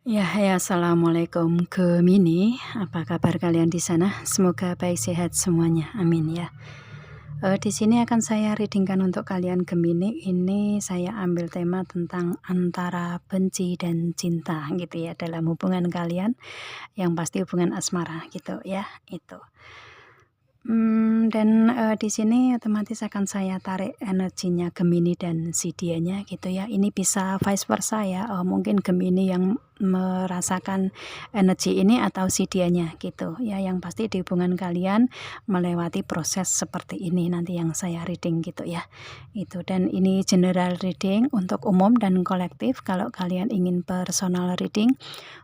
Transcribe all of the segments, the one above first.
Assalamualaikum Gemini. Apa kabar kalian di sana? Semoga baik sehat semuanya. Amin ya. Di sini akan saya readingkan untuk kalian Gemini. Ini saya ambil tema tentang antara benci dan cinta gitu ya dalam hubungan kalian, yang pasti hubungan asmara gitu ya, itu. Di sini otomatis akan saya tarik energinya Gemini dan si dianya gitu ya. Ini bisa vice versa ya, mungkin Gemini yang merasakan energi ini atau si dianya gitu ya. Yang pasti di hubungan kalian melewati proses seperti ini nanti yang saya reading gitu ya. Itu, dan ini general reading untuk umum dan kolektif. Kalau kalian ingin personal reading,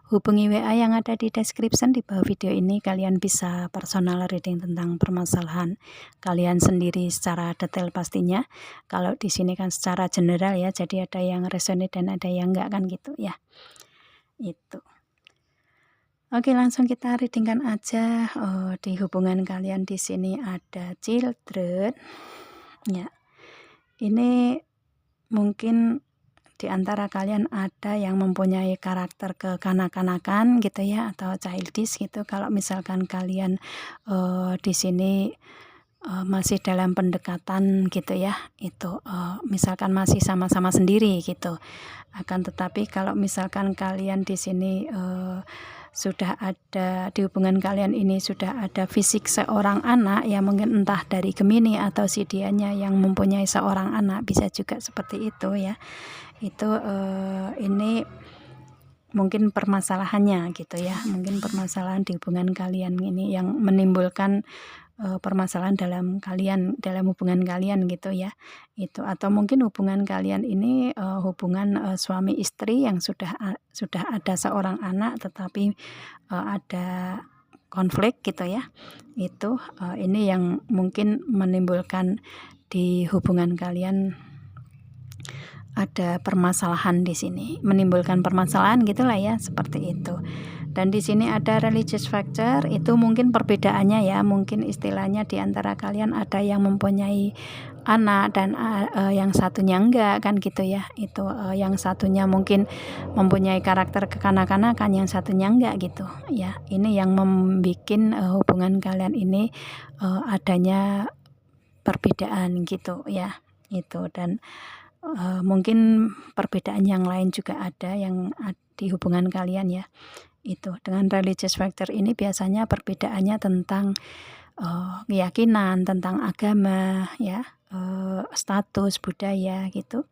hubungi WA yang ada di description di bawah video ini. Kalian bisa personal reading tentang permasalahan kalian sendiri secara detail pastinya. Kalau di sini kan secara general ya, jadi ada yang resonate dan ada yang enggak kan gitu ya. Itu. Oke, langsung kita readingkan aja. Di hubungan kalian di sini ada children. Ya. Ini mungkin di antara kalian ada yang mempunyai karakter kekanak-kanakan gitu ya, atau childish gitu. Kalau misalkan kalian di sini masih dalam pendekatan gitu ya, itu misalkan masih sama-sama sendiri gitu. Akan tetapi kalau misalkan kalian di sini sudah ada di hubungan kalian ini sudah ada fisik seorang anak ya, mungkin entah dari Gemini atau si dianya yang mempunyai seorang anak, bisa juga seperti itu ya. Itu ini mungkin permasalahannya gitu ya, mungkin permasalahan di hubungan kalian ini yang menimbulkan permasalahan dalam hubungan kalian gitu ya. Itu, atau mungkin hubungan kalian ini hubungan suami istri yang sudah ada seorang anak tetapi ada konflik gitu ya. Itu ini yang mungkin menimbulkan di hubungan kalian ada permasalahan di sini, menimbulkan permasalahan gitulah ya, seperti itu. Dan di sini ada religious factor, itu mungkin perbedaannya ya, mungkin istilahnya di antara kalian ada yang mempunyai anak dan yang satunya enggak kan gitu ya. Itu yang satunya mungkin mempunyai karakter kekanak-kanakan, yang satunya enggak gitu ya. Ini yang membuat hubungan kalian ini adanya perbedaan gitu ya. Itu, dan mungkin perbedaan yang lain juga ada yang di hubungan kalian ya. Itu, dengan religious factor ini biasanya perbedaannya tentang keyakinan, tentang agama ya, status budaya gitu,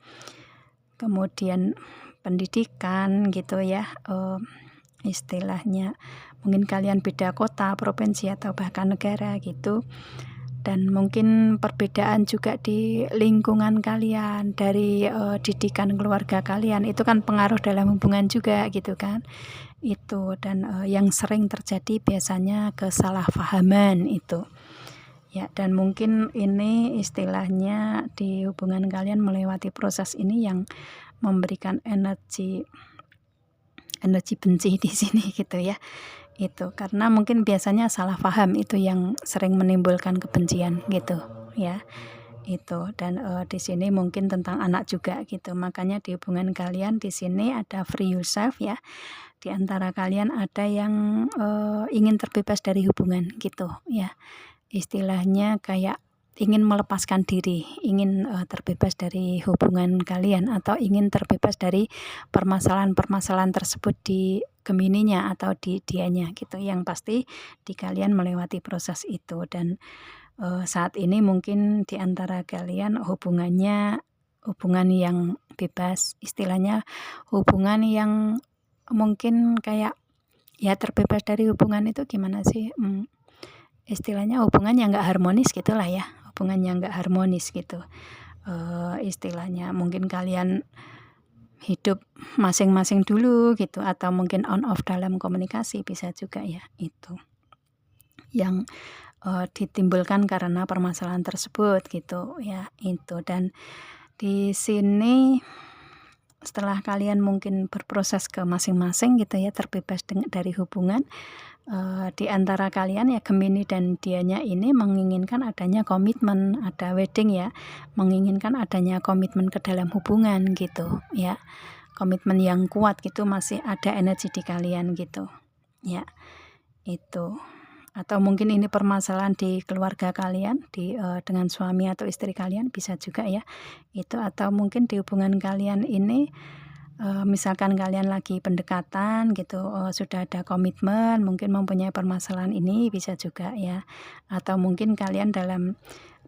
kemudian pendidikan gitu ya, istilahnya mungkin kalian beda kota, provinsi, atau bahkan negara gitu. Dan mungkin perbedaan juga di lingkungan kalian, dari didikan keluarga kalian, itu kan pengaruh dalam hubungan juga gitu kan. Itu, dan yang sering terjadi biasanya kesalahpahaman itu ya. Dan mungkin ini istilahnya di hubungan kalian melewati proses ini yang memberikan energi benci di sini gitu ya. Itu karena mungkin biasanya salah paham itu yang sering menimbulkan kebencian gitu ya. Itu, dan di sini mungkin tentang anak juga gitu. Makanya di hubungan kalian di sini ada free yourself ya. Di antara kalian ada yang ingin terbebas dari hubungan gitu ya. Istilahnya kayak ingin melepaskan diri, ingin terbebas dari hubungan kalian, atau ingin terbebas dari permasalahan-permasalahan tersebut di Gemininya atau di dianya gitu. Yang pasti di kalian melewati proses itu, dan saat ini mungkin di antara kalian hubungannya hubungan yang bebas, istilahnya hubungan yang mungkin kayak ya terbebas dari hubungan itu gimana sih, istilahnya hubungan yang nggak harmonis gitulah ya, hubungan yang nggak harmonis gitu. Istilahnya mungkin kalian hidup masing-masing dulu gitu, atau mungkin on off dalam komunikasi, bisa juga ya. Itu yang ditimbulkan karena permasalahan tersebut gitu ya. Itu, dan di sini setelah kalian mungkin berproses ke masing-masing gitu ya, terbebas dari hubungan, di antara kalian ya Gemini dan dianya ini menginginkan adanya komitmen, ada wedding ya, menginginkan adanya komitmen ke dalam hubungan gitu ya. komitmen yang kuat gitu, masih ada energi di kalian gitu ya. Itu atau mungkin ini permasalahan di keluarga kalian dengan suami atau istri kalian, bisa juga ya itu. Atau mungkin di hubungan kalian ini misalkan kalian lagi pendekatan gitu, sudah ada komitmen, mungkin mempunyai permasalahan ini, bisa juga ya. Atau mungkin kalian dalam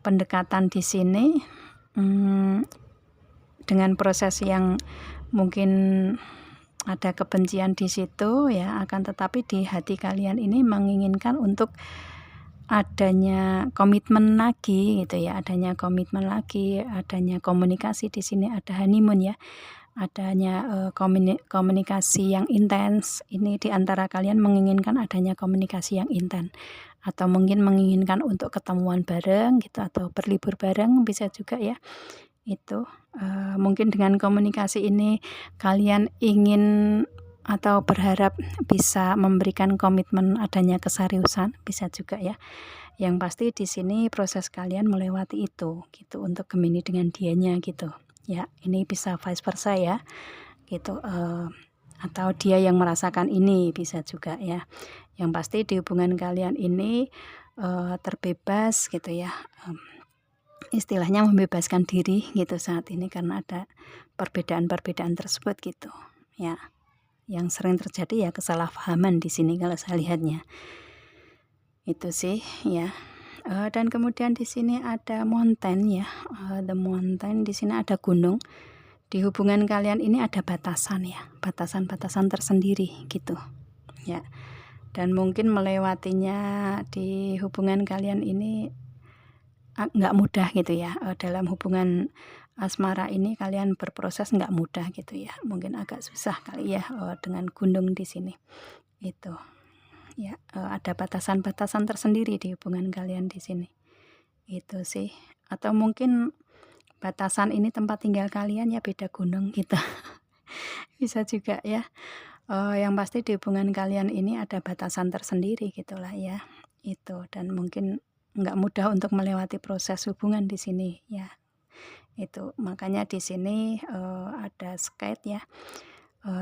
pendekatan di sini dengan proses yang mungkin ada kebencian di situ ya, akan tetapi di hati kalian ini menginginkan untuk adanya komitmen lagi gitu ya, adanya komitmen lagi, adanya komunikasi di sini, ada honeymoon ya, adanya komunikasi yang intens. Ini di antara kalian menginginkan adanya komunikasi yang intens, atau mungkin menginginkan untuk ketemuan bareng gitu, atau berlibur bareng, bisa juga ya. Itu mungkin dengan komunikasi ini kalian ingin atau berharap bisa memberikan komitmen adanya keseriusan, bisa juga ya. Yang pasti di sini proses kalian melewati itu gitu, untuk Gemini dengan dianya gitu ya. Ini bisa vice versa ya gitu, atau dia yang merasakan ini, bisa juga ya. Yang pasti di hubungan kalian ini terbebas gitu ya, istilahnya membebaskan diri gitu saat ini, karena ada perbedaan-perbedaan tersebut gitu ya. Yang sering terjadi ya kesalahpahaman di sini kalau saya lihatnya. Itu sih ya. Dan kemudian di sini ada mountain ya, the mountain, di sini ada gunung. Di hubungan kalian ini ada batasan ya, batasan-batasan tersendiri gitu ya. Dan mungkin melewatinya di hubungan kalian ini nggak mudah gitu ya. Dalam hubungan asmara ini kalian berproses nggak mudah gitu ya, mungkin agak susah kali ya dengan gunung di sini itu ya. Ada batasan-batasan tersendiri di hubungan kalian di sini, itu sih. Atau mungkin batasan ini tempat tinggal kalian ya, beda gunung gitu. Bisa juga ya. Yang pasti di hubungan kalian ini ada batasan tersendiri gitulah ya itu. Dan mungkin nggak mudah untuk melewati proses hubungan di sini ya. Itu makanya di sini ada skate ya.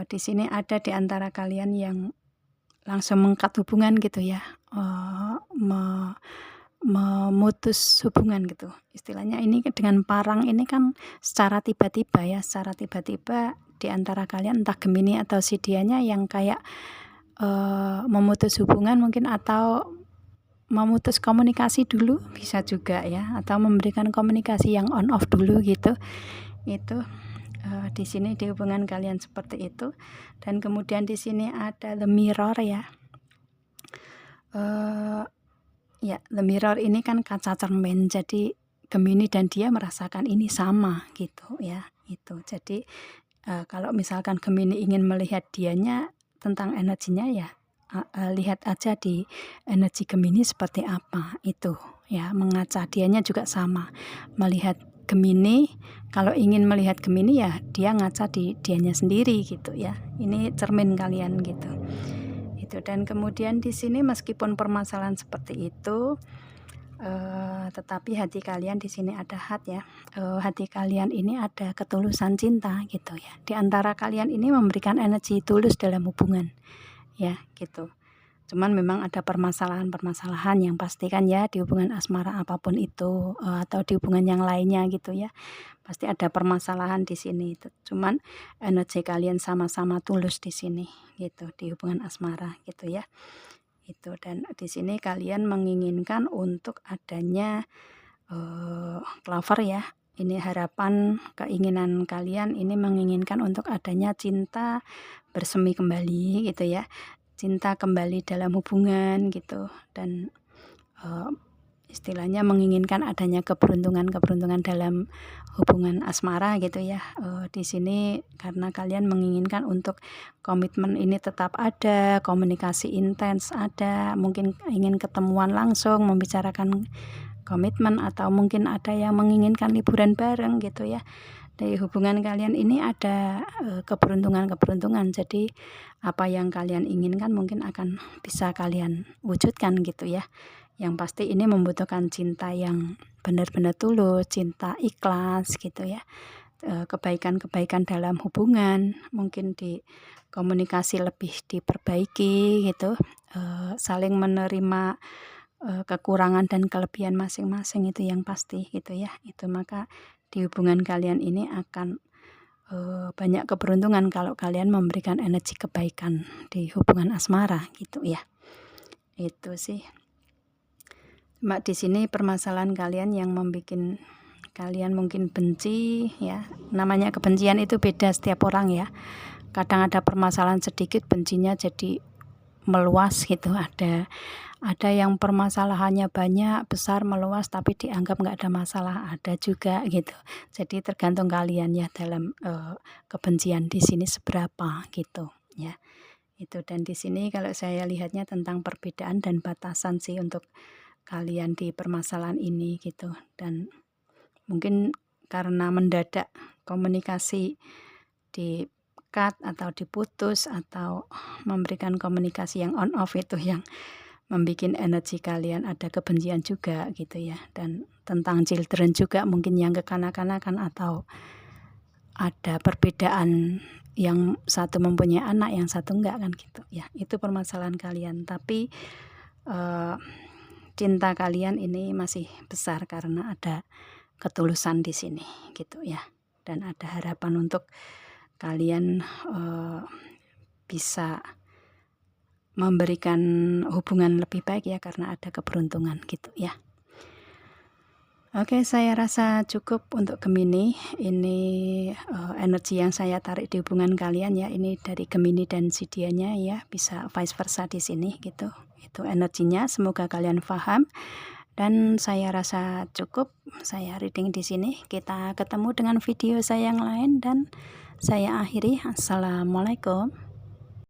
Di sini ada di antara kalian yang langsung mengkat hubungan gitu ya, memutus hubungan gitu. Istilahnya ini dengan parang ini kan secara tiba-tiba ya, secara tiba-tiba di antara kalian, entah Gemini atau si dianya yang kayak memutus hubungan mungkin, atau memutus komunikasi dulu, bisa juga ya, atau memberikan komunikasi yang on off dulu gitu. Itu di sini di hubungan kalian seperti itu. Dan kemudian di sini ada the mirror ya. Ya, the mirror ini kan kaca cermin, jadi Gemini dan dia merasakan ini sama gitu ya. Itu jadi kalau misalkan Gemini ingin melihat dianya tentang energinya ya, lihat aja di energi Gemini seperti apa itu ya. Mengaca dianya juga sama, melihat Gemini. Kalau ingin melihat Gemini ya dia ngaca di dianya sendiri gitu ya. Ini cermin kalian gitu. Itu. Dan kemudian di sini meskipun permasalahan seperti itu, tetapi hati kalian di sini ada ya. Hati kalian ini ada ketulusan cinta gitu ya. Di antara kalian ini memberikan energi tulus dalam hubungan ya gitu. Cuman memang ada permasalahan-permasalahan yang pastikan ya di hubungan asmara apapun itu, atau di hubungan yang lainnya gitu ya. Pasti ada permasalahan di sini. Cuman energi kalian sama-sama tulus di sini gitu, di hubungan asmara gitu ya. Itu. Dan di sini kalian menginginkan untuk adanya clover ya. Ini harapan, keinginan kalian ini menginginkan untuk adanya cinta bersemi kembali gitu ya. Cinta kembali dalam hubungan gitu. Dan istilahnya menginginkan adanya keberuntungan dalam hubungan asmara gitu ya. Di sini karena kalian menginginkan untuk komitmen ini tetap ada, komunikasi intens ada, mungkin ingin ketemuan langsung membicarakan komitmen, atau mungkin ada yang menginginkan liburan bareng gitu ya. Dari hubungan kalian ini ada keberuntungan. Jadi apa yang kalian inginkan mungkin akan bisa kalian wujudkan gitu ya. Yang pasti ini membutuhkan cinta yang benar-benar tulus, cinta ikhlas gitu ya. kebaikan-kebaikan dalam hubungan, mungkin di komunikasi lebih diperbaiki gitu, saling menerima kekurangan dan kelebihan masing-masing, itu yang pasti gitu ya. Itu maka di hubungan kalian ini akan banyak keberuntungan kalau kalian memberikan energi kebaikan di hubungan asmara gitu ya. Itu sih. Cuma di sini permasalahan kalian yang membuat kalian mungkin benci ya. Namanya kebencian itu beda setiap orang ya. Kadang ada permasalahan sedikit bencinya jadi meluas gitu. Ada yang permasalahannya banyak, besar, meluas, tapi dianggap nggak ada masalah, ada juga gitu. Jadi tergantung kalian ya dalam kebencian di sini seberapa gitu ya. Itu, dan di sini kalau saya lihatnya tentang perbedaan dan batasan sih untuk kalian di permasalahan ini gitu. Dan mungkin karena mendadak komunikasi di cut atau diputus atau memberikan komunikasi yang on off, itu yang membuat energi kalian ada kebencian juga gitu ya. Dan tentang children juga mungkin yang kekanak-kanakan atau ada perbedaan, yang satu mempunyai anak yang satu enggak kan gitu ya. Itu permasalahan kalian, tapi cinta kalian ini masih besar karena ada ketulusan di sini gitu ya. Dan ada harapan untuk kalian bisa memberikan hubungan lebih baik ya, karena ada keberuntungan gitu ya. Oke, saya rasa cukup untuk Gemini. Ini energi yang saya tarik di hubungan kalian ya. Ini dari Gemini dan Zodiaknya ya, bisa vice versa di sini gitu. Itu energinya, semoga kalian paham. Dan saya rasa cukup saya reading di sini. Kita ketemu dengan video saya yang lain dan saya akhiri. Assalamualaikum.